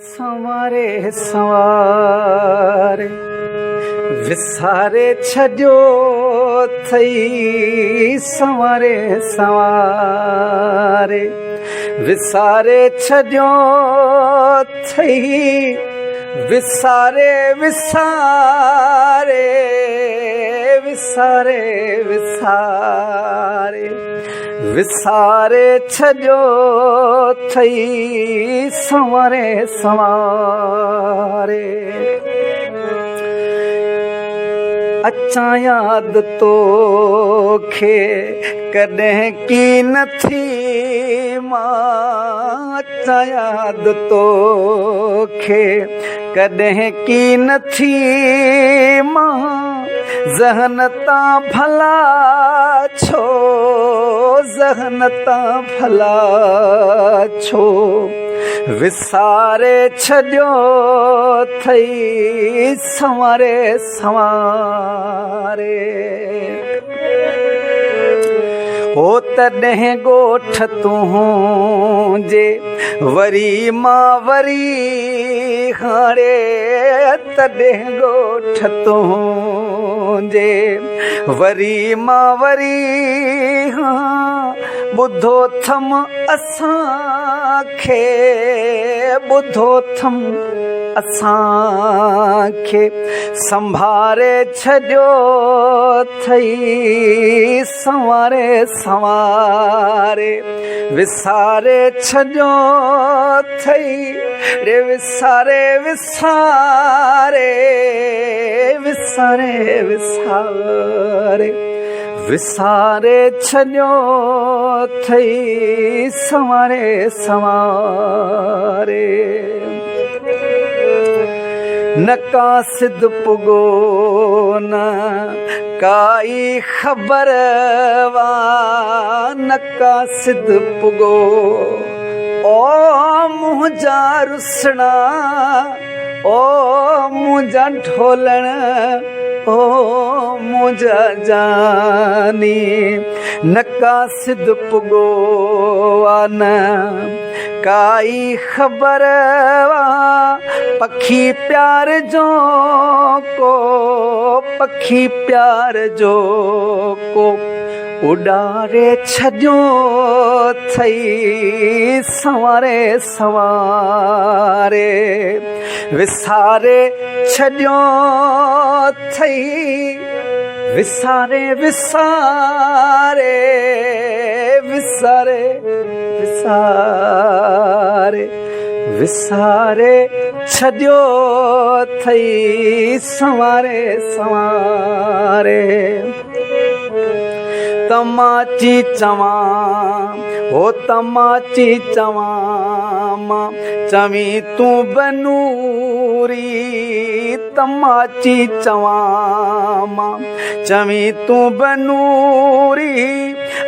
संवारे संवारे विसारे छॾियो थई संवारे संवारे विसारे छॾियो थई विसारे विसारे विसारे विसारे विसारे छॾियो थई संवारे संवारे अचां यादि तोखे कॾहिं की नथी मां अचां यादि तोखे कॾहिं की नथी मां ज़हन तां भला छो ज़हन तां भला छो विसारे छॾियो थई संवारे संवारे हो तॾहिं ॻोठ तुंहिंजे वरी मां वरी हाणे तॾहिं ॻोठ तुंहिंजे वरी मां वरी ॿुधो थम असांखे ॿुधो थम असांखे संभारे छॾियो थई संवारे संवारे विसारे छॾियो थई रे विसारे विसारे विसारे विसारे विसारे छॾियो थई संवारे संवारे न का सिध पुगो न काई ख़बर वा न का सिध पुगो ओ मुंहिंजा रुसणा ओ मुंहिंजा ढोलण ओ मुंहिंजा जानी न का सिध पुगो वा न काई ख़बर वा पखी प्यार जो को पखी प्यार जो को उॾारे छॾियो थई संवारे संवारे विसारे छॾियो थई विसारे विसारे विसारे विसारे विसारे छॾियो थई संवारे संवारे तमाची चवां हो तमाची चवां मां चवीं तूं बनूरी तमाची चवां मां चवीं तूं बनूरी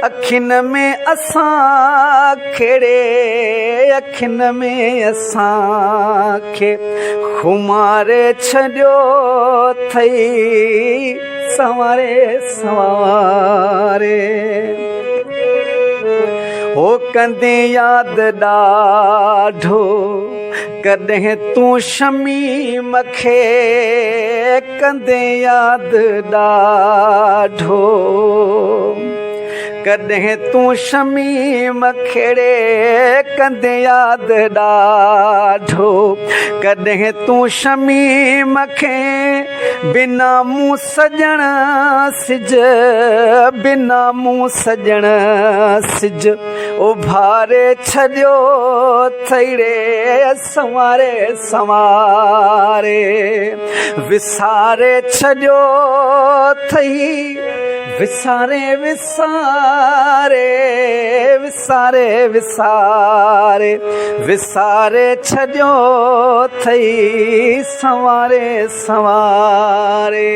अखियुनि में असां खेड़े अखियुनि में असांखे खुमारे छॾियो थई संवारे संवारे हो कंदे यादि ॾाढो कॾहिं तूं शमीम खे कंदे यादि ॾाढो कॾहिं तूं शमीम खेड़े कंदे यादि ॾाढो कॾहिं तूं शमीम खे बिना मूं सजण सिज बिना मूं सजण सिज उभारे छॾियो थईड़े संवारे संवारे विसारे छॾियो थई विसारे विसारे विसारे विसारे विसारे छॾियो थई संवारे संवारे